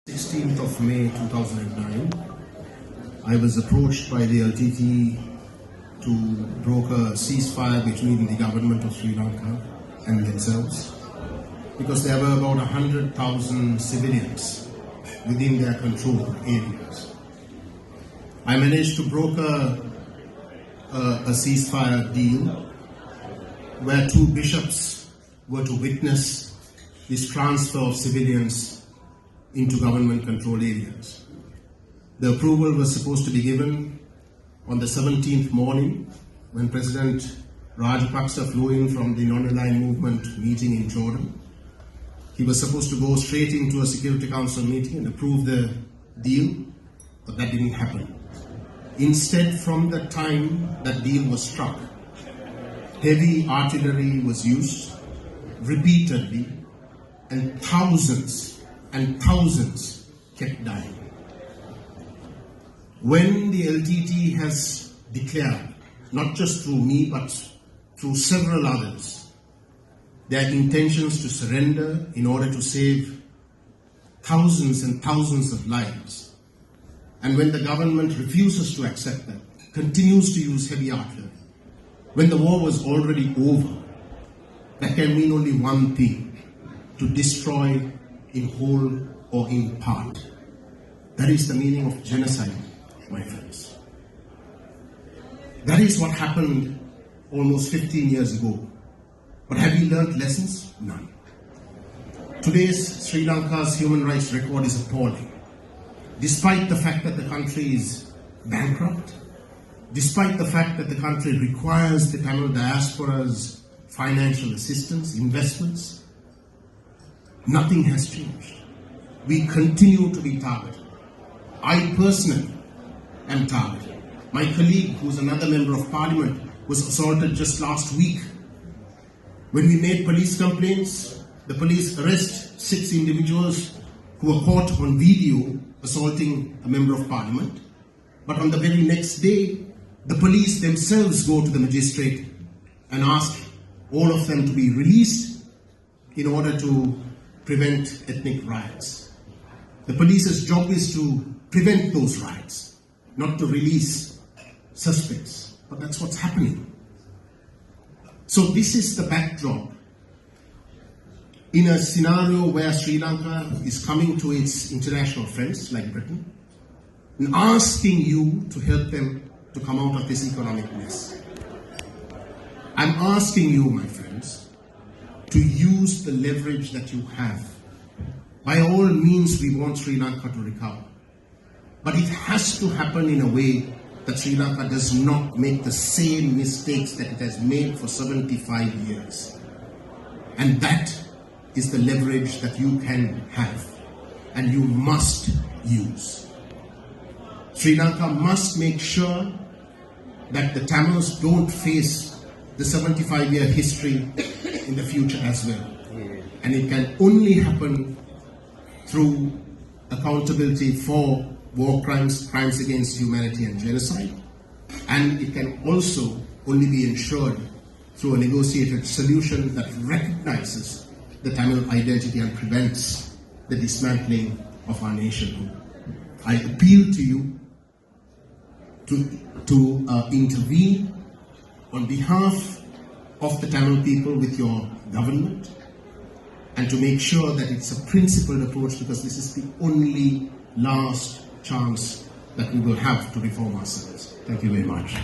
16th of May 2009, I was approached by the LTT to broker a ceasefire between the government of Sri Lanka and themselves, because there were about 100,000 civilians within their control areas. I managed to broker a ceasefire deal where two bishops were to witness this transfer of civilians into government-controlled areas. The approval was supposed to be given on the 17th morning when President Rajapaksa flew in from the Non-Aligned Movement meeting in Jordan. He was supposed to go straight into a Security Council meeting and approve the deal, but that didn't happen. Instead, from the time that deal was struck, heavy artillery was used repeatedly, and thousands kept dying. When the LTT has declared, not just through me but through several others, their intentions to surrender in order to save thousands and thousands of lives, and when the government refuses to accept that, continues to use heavy artillery, when the war was already over, that can mean only one thing: to destroy in whole or in part. That is the meaning of genocide, my friends. That is what happened almost 15 years ago. But have we learned lessons? None. Today's Sri Lanka's human rights record is appalling. Despite the fact that the country is bankrupt, despite the fact that the country requires the Tamil diaspora's financial assistance, investments, nothing has changed. We continue to be targeted. I personally am targeted. My colleague, who is another member of parliament, was assaulted just last week. When we made police complaints, the police arrest 6 individuals who were caught on video assaulting a member of parliament. But on the very next day, the police themselves go to the magistrate and ask all of them to be released in order to prevent ethnic riots. The police's job is to prevent those riots, not to release suspects. But that's what's happening. So this is the backdrop in a scenario where Sri Lanka is coming to its international friends like Britain and asking you to help them to come out of this economic mess. I'm asking you, my friends, to use the leverage that you have. By all means, we want Sri Lanka to recover. But it has to happen in a way that Sri Lanka does not make the same mistakes that it has made for 75 years. And that is the leverage that you can have and you must use. Sri Lanka must make sure that the Tamils don't face the 75-year history in the future as well. And it can only happen through accountability for war crimes, crimes against humanity and genocide. And it can also only be ensured through a negotiated solution that recognizes the Tamil identity and prevents the dismantling of our nationhood. I appeal to you to intervene on behalf of the Tamil people with your government and to make sure that it's a principled approach, because this is the only last chance that we will have to reform ourselves. Thank you very much.